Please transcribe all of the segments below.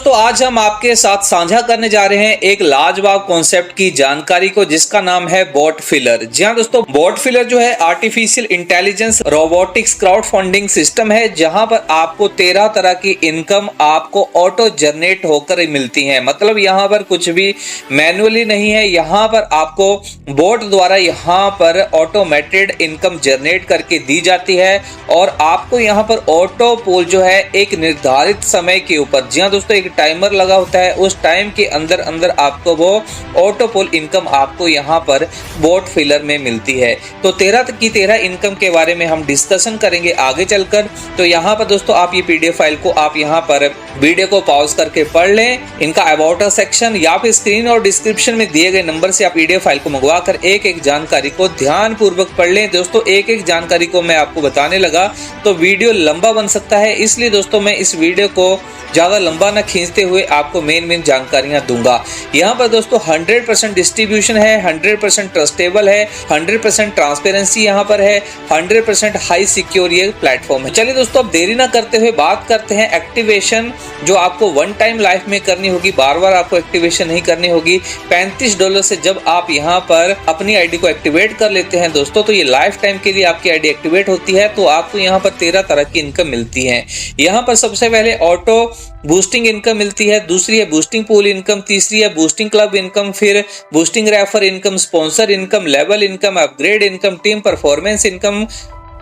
दोस्तों आज हम आपके साथ साझा करने जा रहे हैं एक लाजवाब कॉन्सेप्ट की जानकारी को, जिसका नाम है बॉट फिलर। जी हाँ दोस्तों, बॉट फिलर जो है artificial intelligence robotics crowd funding system है, जहां पर आपको 13 तरह की इनकम आपको ऑटो जनरेट होकर मिलती है। मतलब यहाँ पर कुछ भी मैनुअली नहीं है, यहाँ पर आपको बोट द्वारा यहाँ पर ऑटोमेटेड इनकम जनरेट करके दी जाती है और आपको यहाँ पर ऑटो पोल जो है एक निर्धारित समय के ऊपर, जी हाँ दोस्तों, एक टाइमर लगा होता है, उस टाइम के अंदर अंदर आपको वो ऑटो पोल इनकम आपको यहाँ पर बोट फिलर में मिलती है। तो 13 की 13 इनकम के बारे में हम डिस्कशन करेंगे आगे चलकर। तो यहाँ पर दोस्तों आप ये पीडीएफ फाइल को आप यहाँ पर वीडियो को पॉज करके पढ़ लें। इनका अबाउट अस सेक्शन या फिर स्क्रीन और डिस्क्रिप्शन में दिए गए नंबर से आप पीडीएफ फाइल को मंगवा कर एक एक जानकारी को ध्यान पूर्वक पढ़ लें। दोस्तों एक एक जानकारी को मैं आपको बताने लगा तो वीडियो लंबा बन सकता है, इसलिए दोस्तों मैं इस वीडियो को ज्यादा लंबा न खींचते हुए आपको मेन जानकारियां दूंगा। यहाँ पर दोस्तों 100% डिस्ट्रीब्यूशन है, 100% ट्रस्टेबल है, 100% ट्रांसपेरेंसी यहाँ पर है, 100% हाई सिक्योर ये प्लेटफॉर्म है। चलिए दोस्तों अब देरी ना करते हुए बात करते हैं एक्टिवेशन जो आपको वन टाइम लाइफ में करनी होगी, बार बार आपको एक्टिवेशन नहीं करनी होगी। $35 से जब आप यहाँ पर अपनी आईडी को एक्टिवेट कर लेते हैं दोस्तों, तो ये लाइफ टाइम के लिए आपकी आईडी एक्टिवेट होती है। तो आपको यहाँ पर 13 तरह की इनकम मिलती है। यहाँ पर सबसे पहले ऑटो बूस्टिंग इनकम मिलती है, दूसरी है बूस्टिंग पूल इनकम, तीसरी है बूस्टिंग क्लब इनकम, फिर boosting refer income, sponsor income, level income, upgrade income, team performance income,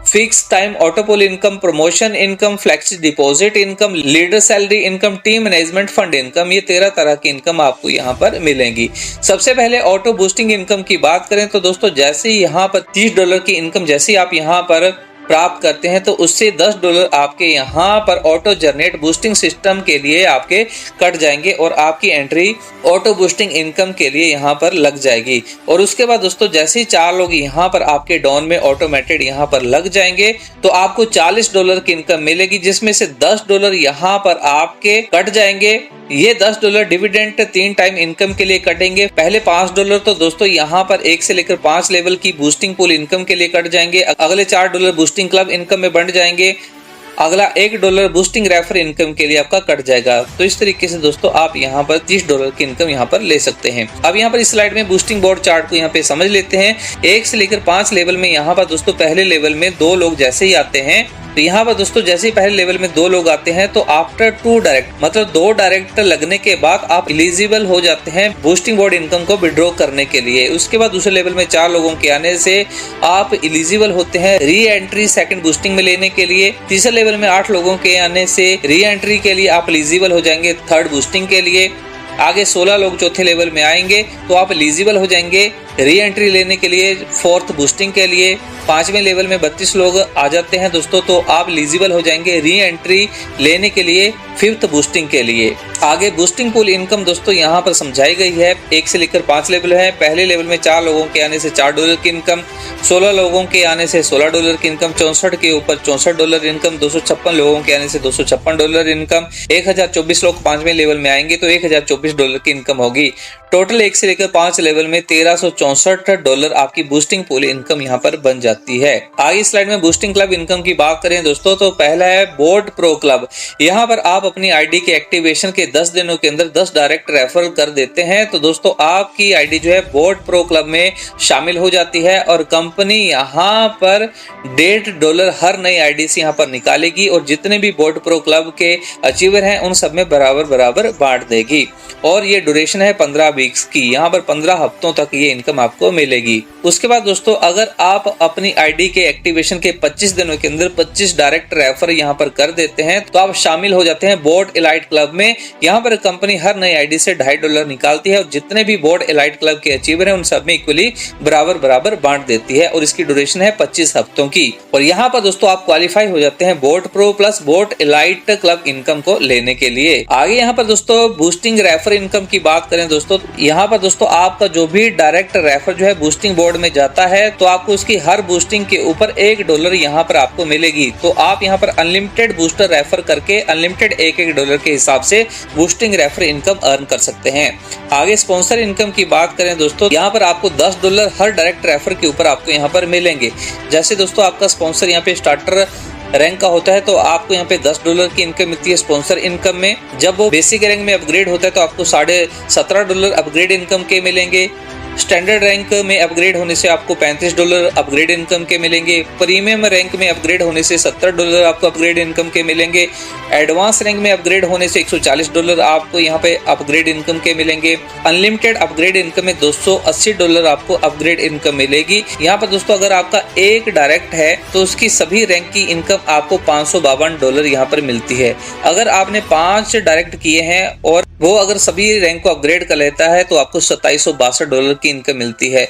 fix time auto pool income, promotion income, flexi deposit income, leader salary income, team management fund income. ये 13 तरह की income आपको यहाँ पर मिलेंगी। सबसे पहले ऑटो बूस्टिंग इनकम की बात करें तो दोस्तों जैसे ही यहाँ पर $30 की इनकम जैसे ही आप यहाँ पर प्राप्त करते हैं तो उससे $10 आपके यहाँ पर ऑटो जनरेट बूस्टिंग सिस्टम के लिए आपके कट जाएंगे और आपकी एंट्री ऑटो बूस्टिंग इनकम के लिए यहाँ पर लग जाएगी। और उसके बाद दोस्तों जैसे ही 4 लोग यहाँ पर आपके डाउन में ऑटोमेटेड यहाँ पर लग जाएंगे तो आपको $40 की इनकम मिलेगी, जिसमें से $10 यहाँ पर आपके कट जाएंगे। ये $10 डिविडेंड 3 टाइम इनकम के लिए कटेंगे। पहले $5 तो दोस्तों यहाँ पर 1 से लेकर 5 लेवल की बूस्टिंग पूल इनकम के लिए कट जाएंगे। अगले $4 बूस्टिंग क्लब इनकम में बढ़ जाएंगे। अगला $1 बूस्टिंग रेफर इनकम के लिए आपका कट जाएगा। तो इस तरीके से दोस्तों आप यहाँ पर $30 की इनकम यहाँ पर ले सकते हैं। अब यहाँ पर इस स्लाइड में बूस्टिंग बोर्ड चार्ट को यहाँ पे समझ लेते हैं। 1 से लेकर 5 लेवल में यहाँ पर दोस्तों पहले लेवल में 2 लोग जैसे ही आते हैं तो यहाँ पर दोस्तों जैसे ही पहले लेवल में 2 लोग आते हैं तो आफ्टर 2 डायरेक्ट मतलब 2 डायरेक्ट लगने के बाद आप एलिजिबल हो जाते हैं बूस्टिंग बोर्ड इनकम को विड्रॉ करने के लिए। उसके बाद दूसरे लेवल में 4 लोगों के आने से आप एलिजिबल होते हैं री एंट्री सेकंड बूस्टिंग में लेने के लिए। तीसरे लेवल में 8 लोगों के आने से री एंट्री के लिए आप एलिजिबल हो जाएंगे थर्ड बूस्टिंग के लिए। आगे 16 लोग चौथे लेवल में आएंगे तो आप एलिजिबल हो जाएंगे री एंट्री लेने के लिए फोर्थ बूस्टिंग के लिए। 5वें लेवल में 32 लोग आ जाते हैं दोस्तों तो आप एलिजिबल हो जाएंगे री एंट्री लेने के लिए फिफ्थ बूस्टिंग के लिए। आगे बूस्टिंग पूल इनकम दोस्तों यहाँ पर समझाई गई है। 1 से लेकर 5 लेवल है। पहले लेवल में 4 लोगों के आने से $4 की इनकम, 16 लोगों के आने से $16 की इनकम, 64 के ऊपर $64 इनकम, 256 लोगों के आने से $256 इनकम। 1024 लोग 5वें लेवल में आएंगे तो $1024 की इनकम होगी। टोटल 1 से लेकर 5 लेवल में $1364 आपकी बूस्टिंग पूल इनकम यहाँ पर बन जाती है। आगे स्लाइड में बूस्टिंग क्लब इनकम की बात करें दोस्तों तो पहला है बोट प्रो क्लब। यहाँ पर आप अपनी आईडी के एक्टिवेशन के 10 दिनों के अंदर 10 डायरेक्ट रेफरल कर देते हैं तो दोस्तों आपकी आईडी जो है बोट प्रो क्लब में शामिल हो जाती है और कंपनी यहाँ पर $1.5 हर नई आईडी से यहाँ पर निकालेगी और जितने भी बोट प्रो क्लब के अचीवर हैं उन सब में बराबर बांट देगी। और ये ड्यूरेशन है 15 वीक्स की, यहाँ पर 15 हफ्तों तक ये इनकम आपको मिलेगी। उसके बाद दोस्तों अगर आप अपनी आईडी के एक्टिवेशन के 25 दिनों के अंदर 25 डायरेक्ट रेफर यहाँ पर कर देते हैं तो आप शामिल हो जाते हैं बोट एलाइट क्लब में। यहाँ पर कंपनी हर नई आईडी से $2.5 निकालती है और जितने भी बोट एलाइट क्लब के अचीवर हैं उन सब में इक्वली बराबर बांट देती है और इसकी ड्यूरेशन है 25 हफ्तों की। और यहाँ पर दोस्तों आप क्वालिफाई हो जाते हैं bot pro plus bot elite club income को लेने के लिए। आगे यहाँ पर दोस्तों बूस्टिंग रेफर इनकम की बात करें दोस्तों, यहाँ पर दोस्तों आपका जो भी डायरेक्ट रेफर जो है बूस्टिंग बोर्ड में जाता है तो आपको उसकी हर बूस्टिंग के ऊपर $1 यहाँ पर आपको मिलेगी। तो आप यहाँ पर अनलिमिटेड बूस्टर रेफर करके अनलिमिटेड $1 के हिसाब से बूस्टिंग रेफर इनकम अर्न कर सकते हैं। आगे स्पॉन्सर इनकम की बात करें दोस्तों, यहाँ पर आपको $10 हर डायरेक्ट रेफर के ऊपर आपको यहाँ पर मिलेंगे। जैसे दोस्तों आपका स्पॉन्सर यहाँ पे स्टार्टर रैंक का होता है तो आपको यहाँ पे $10 की इनकम मिलती है स्पॉन्सर इनकम में। जब वो बेसिक रैंक में अपग्रेड होता है तो आपको $17.5 अपग्रेड इनकम के मिलेंगे। स्टैंडर्ड रैंक में अपग्रेड होने से आपको $35 अपग्रेड इनकम के मिलेंगे। प्रीमियम रैंक में अपग्रेड होने से $70 आपको अपग्रेड इनकम के मिलेंगे। एडवांस रैंक में अपग्रेड होने से $140 आपको यहाँ पे अपग्रेड इनकम के मिलेंगे। अनलिमिटेड अपग्रेड इनकम में $280 आपको अपग्रेड इनकम मिलेगी। यहाँ पर दोस्तों अगर आपका एक डायरेक्ट है तो उसकी सभी रैंक की इनकम आपको $552 यहाँ पर मिलती है। अगर आपने 5 डायरेक्ट किए हैं और वो अगर सभी रैंक को अपग्रेड कर लेता है तो आपको $2762 की इनकम मिलती है।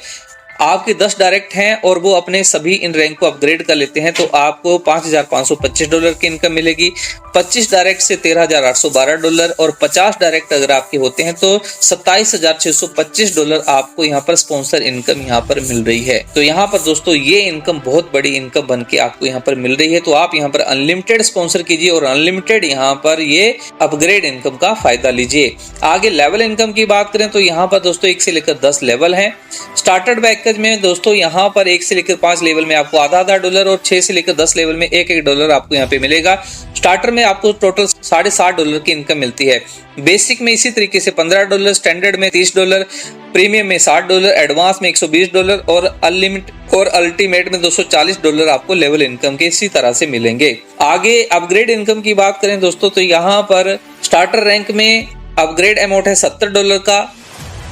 आपके 10 डायरेक्ट हैं और वो अपने सभी इन रैंक को अपग्रेड कर लेते हैं तो आपको $5525 की इनकम मिलेगी। 25 डायरेक्ट से $13,812 और 50 डायरेक्ट अगर आपके होते हैं तो $27,625 आपको यहाँ पर स्पॉन्सर इनकम यहाँ पर मिल रही है। तो यहाँ पर दोस्तों ये इनकम बहुत बड़ी इनकम बन के आपको यहाँ पर मिल रही है। तो आप यहाँ पर अनलिमिटेड स्पॉन्सर कीजिए और अनलिमिटेड यहाँ पर ये अपग्रेड इनकम का फायदा लीजिए। आगे लेवल इनकम की बात करें तो यहाँ पर दोस्तों 1 से लेकर 10 लेवल है। स्टार्टर पैकेज में दोस्तों यहाँ पर 1 से लेकर 5 लेवल में आपको आधा $1 और 6 से लेकर 10 लेवल में $1 आपको यहाँ पे मिलेगा। स्टार्टर में आपको टोटल $60 की इनकम मिलती है। बेसिक में इसी तरीके से $15, स्टैंडर्ड में $30, प्रीमियम में $60, एडवांस में $120 और अनलिमिटेड और अल्टीमेट में $240 आपको लेवल इनकम के इसी तरह से मिलेंगे। आगे अपग्रेड इनकम की बात करें दोस्तों तो यहाँ पर स्टार्टर रैंक में अपग्रेड अमाउंट है $70 का,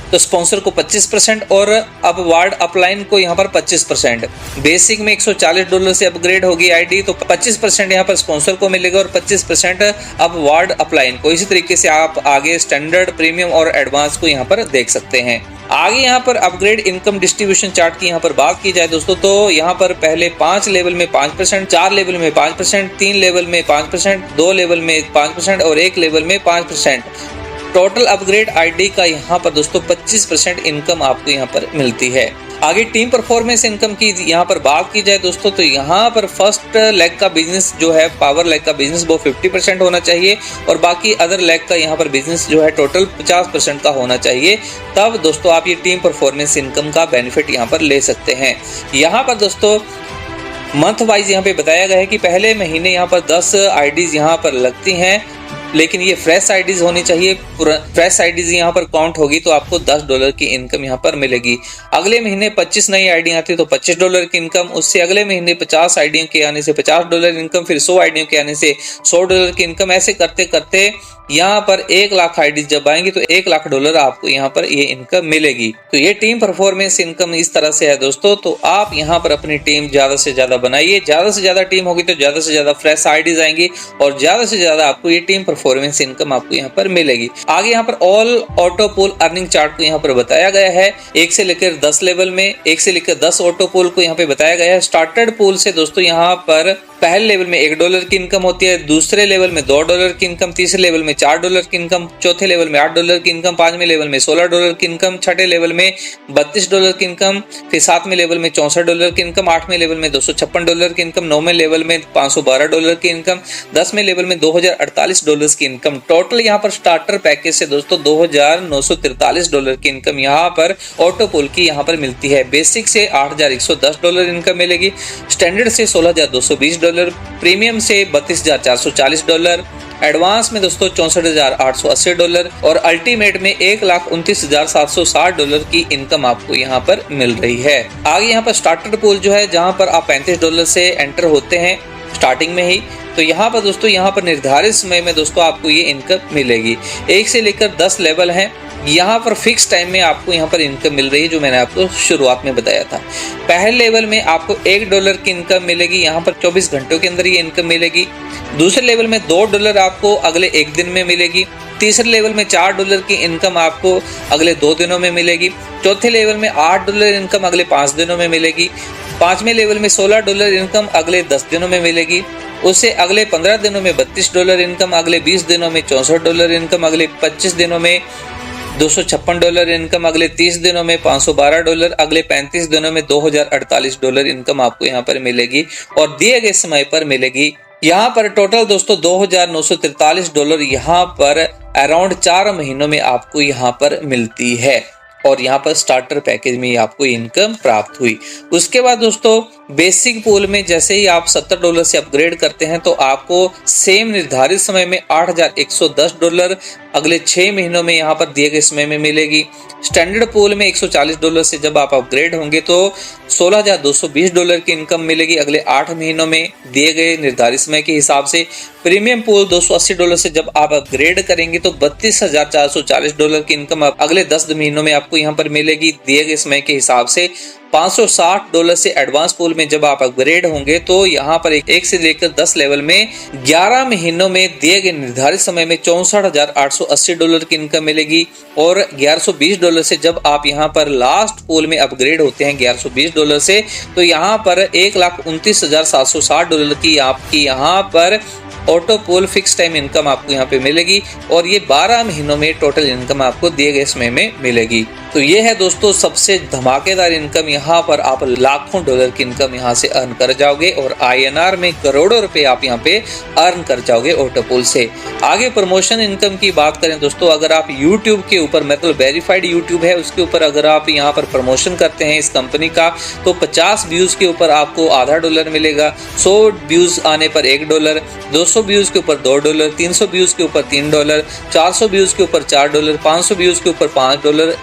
तो स्पॉन्सर को 25% और अपवार्ड अपलाइन को यहाँ पर 25%। बेसिक में $140 से अपग्रेड होगी आईडी तो 25% यहाँ पर स्पॉन्सर को मिलेगा और 25% अपवार्ड अपलाइन को। इसी तरीके से आप आगे स्टैंडर्ड, प्रीमियम और एडवांस को यहाँ पर देख सकते हैं। आगे यहाँ पर अपग्रेड इनकम डिस्ट्रीब्यूशन चार्ट की यहाँ पर बात की जाए दोस्तों तो यहाँ पर पहले 5 लेवल में 5%, 4 लेवल में 5%, 3 लेवल में 5%, 2 लेवल में 5% और 1 लेवल में 5%। टोटल अपग्रेड आईडी का यहाँ पर दोस्तों 25% इनकम आपको यहाँ पर मिलती है। आगे टीम परफॉर्मेंस इनकम की यहाँ पर बात की जाए दोस्तों तो यहाँ पर फर्स्ट लेग का बिजनेस जो है, पावर लेग का बिजनेस वो 50% होना चाहिए और बाकी अदर लेग का यहाँ पर बिजनेस जो है टोटल 50% का होना चाहिए। तब दोस्तों आप ये टीम परफॉर्मेंस इनकम का बेनिफिट यहाँ पर ले सकते हैं। यहाँ पर दोस्तों मंथ वाइज यहाँ पे बताया गया है कि पहले महीने यहाँ पर 10 आईडीज यहाँ पर लगती हैं, लेकिन ये फ्रेश आईडीज होनी चाहिए। फ्रेश आईडीज यहाँ पर काउंट होगी तो आपको $10 की इनकम यहाँ पर मिलेगी। अगले महीने 25 नई आईडी आती तो $25 की इनकम, उससे अगले महीने 50 आईडियों के आने से $50 इनकम, फिर 100 आईडियों के आने से $100 की इनकम। ऐसे करते करते यहाँ पर 1 लाख आईडीज जब आएंगी तो $1 लाख आपको यहाँ पर ये इनकम मिलेगी। तो ये टीम परफॉर्मेंस इनकम इस तरह से है दोस्तों। तो आप यहाँ पर अपनी टीम ज्यादा से ज्यादा बनाइए, ज्यादा से ज्यादा टीम होगी तो ज्यादा से ज्यादा फ्रेश आईडीज आएंगी और ज्यादा से ज्यादा आपको ये टीम परफॉर्मेंस इनकम आपको यहाँ पर मिलेगी। आगे यहाँ पर all auto pool earning chart को यहाँ पर बताया गया है। 1 से लेकर 10 लेवल में 1 से लेकर 10 ऑटो पूल को यहाँ पे बताया गया है। स्टार्टेड पूल से दोस्तों यहाँ पर पहले लेवल में $1 की इनकम होती है, दूसरे लेवल में $2 की इनकम, तीसरे लेवल में $4 की इनकम, चौथे लेवल में $8 की इनकम, 5वें लेवल में $16 की इनकम, छठे लेवल में $32 की इनकम, फिर 7वें लेवल में $64 की इनकम, 8वें लेवल में $256 की इनकम, 9वें लेवल में $512 की इनकम, 10वें लेवल में $2048 की इनकम। टोटल यहाँ पर स्टार्टर पैकेज से दोस्तों $2943 की इनकम यहाँ पर ऑटो पूल की यहाँ पर मिलती है। बेसिक से $8110 इनकम मिलेगी, स्टैंडर्ड से $16220, प्रीमियम से $32,440, एडवांस में दोस्तों $64,880 और अल्टीमेट में $1,29,760 की इनकम आपको यहाँ पर मिल रही है। आगे यहाँ पर स्टार्टर पूल जो है जहाँ पर आप $35 से एंटर होते हैं स्टार्टिंग में ही, तो यहाँ पर दोस्तों यहाँ पर निर्धारित समय में दोस्तों आपको ये इनकम मिलेगी। 1 से लेकर 10 लेवल हैं, यहाँ पर फिक्स टाइम में आपको यहाँ पर इनकम मिल रही है जो मैंने आपको शुरुआत में बताया था। पहले लेवल में आपको $1 की इनकम मिलेगी, यहाँ पर 24 घंटों के अंदर ये इनकम मिलेगी। दूसरे लेवल में $2 आपको अगले 1 दिन में मिलेगी। तीसरे लेवल में $4 की इनकम आपको अगले 2 दिनों में मिलेगी। चौथे लेवल में $8 इनकम अगले 5 दिनों में मिलेगी। 5वें लेवल में $16 इनकम अगले 10 दिनों में मिलेगी। उससे अगले 15 दिनों में $32 इनकम, अगले 20 दिनों में $64 इनकम, अगले 25 दिनों में $256 इनकम, अगले 30 दिनों में $512, अगले 35 दिनों में $2048 इनकम आपको यहाँ पर मिलेगी और दिए गए समय पर मिलेगी। यहाँ पर टोटल दोस्तों $2943 यहाँ पर अराउंड 4 महीनों में आपको यहाँ पर मिलती है। और यहाँ पर स्टार्टर पैकेज में आपको इनकम प्राप्त हुई। उसके बाद दोस्तों बेसिक पूल में जैसे ही आप $70 से अपग्रेड करते हैं तो आपको सेम निर्धारित समय में $8,110 अगले 6 महीनों में यहाँ पर दिए गए समय में मिलेगी। स्टैंडर्ड पूल में $140 से जब आप अपग्रेड होंगे तो $16,220 की इनकम मिलेगी अगले 8 महीनों में दिए गए निर्धारित समय के हिसाब से। प्रीमियम पूल $280 से जब आप अपग्रेड करेंगे तो $32,440 की इनकम अगले 10 महीनों में आपको यहाँ पर मिलेगी दिए गए समय के हिसाब से। $560 से एडवांस पूल में जब आप अपग्रेड होंगे तो यहाँ पर 1 से लेकर 10 लेवल में 11 महीनों में दिए गए निर्धारित समय में $64,880 की इनकम मिलेगी। और $1120 से जब आप यहाँ पर लास्ट पूल में अपग्रेड होते हैं $1120 से तो यहाँ पर $1,29,760 की आपकी यहाँ पर ऑटो पोल फिक्स टाइम इनकम आपको यहाँ पे मिलेगी और ये 12 महीनों में टोटल इनकम आपको दिए गए समय में मिलेगी। तो ये है दोस्तों सबसे धमाकेदार इनकम, यहाँ पर आप लाखों डॉलर की इनकम यहाँ से अर्न कर जाओगे और INR में करोड़ों रुपए आप यहाँ पे अर्न कर जाओगे ऑटो पोल से। आगे प्रमोशन इनकम की बात करें दोस्तों, अगर आप YouTube के ऊपर मतलब वेरीफाइड YouTube है उसके ऊपर अगर आप यहाँ पर प्रमोशन करते हैं इस कंपनी का तो 50 व्यूज के ऊपर आपको $0.50 मिलेगा, 100 व्यूज आने पर $1, 200 व्यूज के ऊपर $2, 300 व्यूज के ऊपर $3, 400 व्यूज के ऊपर $4, 500 व्यूज के ऊपर $5,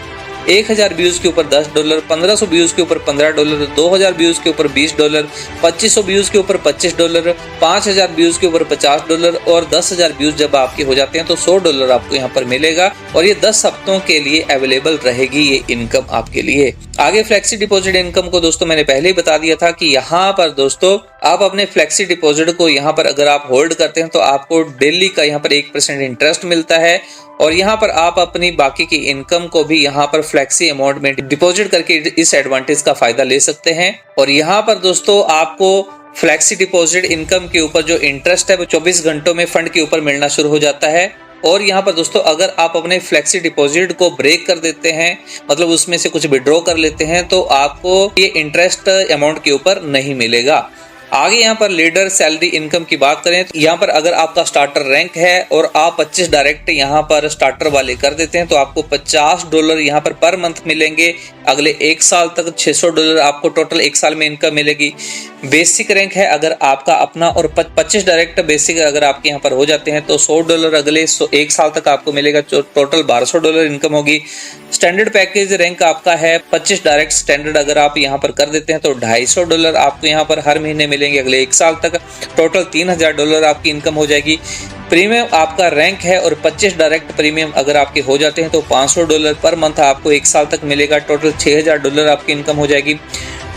1000 व्यूज के ऊपर $10, 1500 व्यूज के ऊपर $15, 2000 व्यूज के ऊपर $20, 2500 व्यूज के ऊपर $25, 5000 व्यूज के ऊपर $50 और 10,000 व्यूज जब आपके हो जाते हैं तो $100 आपको यहाँ पर मिलेगा और ये 10 हफ्तों के लिए अवेलेबल रहेगी ये इनकम आपके लिए। आगे फ्लेक्सी डिपॉजिट इनकम को दोस्तों मैंने पहले ही बता दिया था कि यहाँ पर दोस्तों आप अपने फ्लेक्सी डिपॉजिट को यहाँ पर अगर आप होल्ड करते हैं तो आपको डेली का यहाँ पर 1% इंटरेस्ट मिलता है और यहाँ पर आप अपनी बाकी की इनकम को भी यहाँ पर फ्लेक्सी अमाउंट में डिपॉजिट करके इस एडवांटेज का फायदा ले सकते हैं। और यहाँ पर दोस्तों आपको फ्लेक्सी डिपॉजिट इनकम के ऊपर जो इंटरेस्ट है वो 24 घंटों में फंड के ऊपर मिलना शुरू हो जाता है। और यहाँ पर दोस्तों अगर आप अपने फ्लेक्सी डिपॉजिट को ब्रेक कर देते हैं मतलब उसमें से कुछ विड्रॉ कर लेते हैं तो आपको ये इंटरेस्ट अमाउंट के ऊपर नहीं मिलेगा। आगे यहाँ पर लीडर सैलरी इनकम की बात करें तो यहाँ पर अगर आपका स्टार्टर रैंक है और आप 25 डायरेक्ट यहाँ पर स्टार्टर वाले कर देते हैं तो आपको $50 यहाँ पर मंथ मिलेंगे अगले 1 साल तक। $600 आपको टोटल 1 साल में इनकम मिलेगी। बेसिक रैंक है अगर आपका अपना और 25 डायरेक्ट बेसिक अगर आपके यहाँ पर हो जाते हैं तो $100 अगले 1 साल तक आपको मिलेगा, टोटल $1200 इनकम होगी। स्टैंडर्ड पैकेज रैंक आपका है 25 डायरेक्ट स्टैंडर्ड अगर आप यहाँ पर कर देते हैं तो $250 आपको यहाँ पर हर महीने मिलेंगे अगले 1 साल तक, टोटल $3000 आपकी इनकम हो जाएगी। प्रीमियम आपका रैंक है और 25 डायरेक्ट प्रीमियम अगर आपके हो जाते हैं तो $500 पर मंथ आपको 1 साल तक मिलेगा, टोटल $6000 आपकी इनकम हो जाएगी।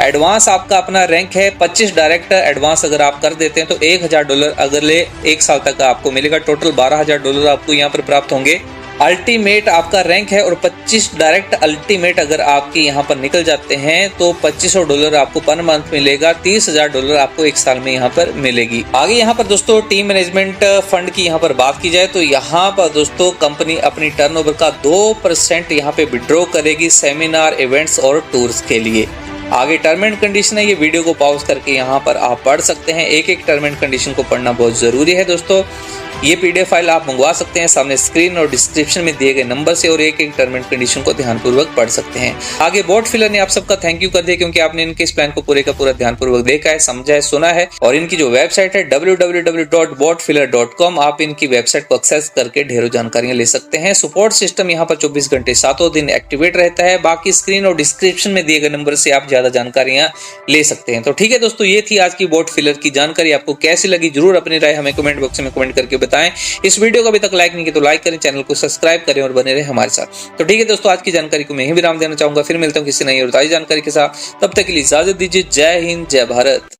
एडवांस आपका अपना रैंक है 25 डायरेक्ट एडवांस अगर आप कर देते हैं तो $1000 अगले 1 साल तक आपको मिलेगा, टोटल $12000 आपको यहाँ पर प्राप्त होंगे। अल्टीमेट आपका रैंक है और 25 डायरेक्ट अल्टीमेट अगर आपके यहाँ पर निकल जाते हैं तो $2500 आपको पर मंथ मिलेगा, $30,000 आपको 1 साल में यहाँ पर मिलेगी। आगे यहाँ पर दोस्तों टीम मैनेजमेंट फंड की यहाँ पर बात की जाए तो यहाँ पर दोस्तों कंपनी अपनी टर्नओवर का 2% यहाँ पे विड्रॉ करेगी सेमिनार इवेंट्स और टूर्स के लिए। आगे टर्म एंड कंडीशन है, ये वीडियो को पॉज करके यहाँ पर आप पढ़ सकते हैं, एक टर्म एंड कंडीशन को पढ़ना बहुत जरूरी है दोस्तों। ये PDF फाइल आप मंगवा सकते हैं सामने स्क्रीन और डिस्क्रिप्शन में दिए गए नंबर से और एक टर्म एंड कंडीशन को ध्यानपूर्वक पढ़ सकते हैं। आगे बोट फिलर ने आप सबका थैंक यू कर दिया क्योंकि आपने इनके इस प्लान को पूरे का पूरा ध्यानपूर्वक देखा है, समझा है, सुना है। और इनकी जो वेबसाइट है www.botfiller.com, आप इनकी वेबसाइट को एक्सेस करके ढेरों जानकारियां ले सकते हैं। सपोर्ट सिस्टम यहाँ पर 24 घंटे 7 दिन एक्टिवेट रहता है। बाकी स्क्रीन और डिस्क्रिप्शन में दिए गए नंबर से आप ज्यादा जानकारियां ले सकते हैं। तो ठीक है दोस्तों, ये थी आज की बोट फिलर की जानकारी। आपको कैसी लगी जरूर अपनी राय हमें कमेंट बॉक्स में कमेंट करके बताएं। इस वीडियो को अभी तक लाइक नहीं किया तो लाइक करें, चैनल को सब्सक्राइब करें और बने रहे हमारे साथ। तो ठीक है दोस्तों, आज की जानकारी को मैं ही विराम देना चाहूंगा। फिर मिलता हूं किसी नई और ताजी जानकारी के साथ, तब तक के लिए इजाजत दीजिए। जय हिंद, जय भारत।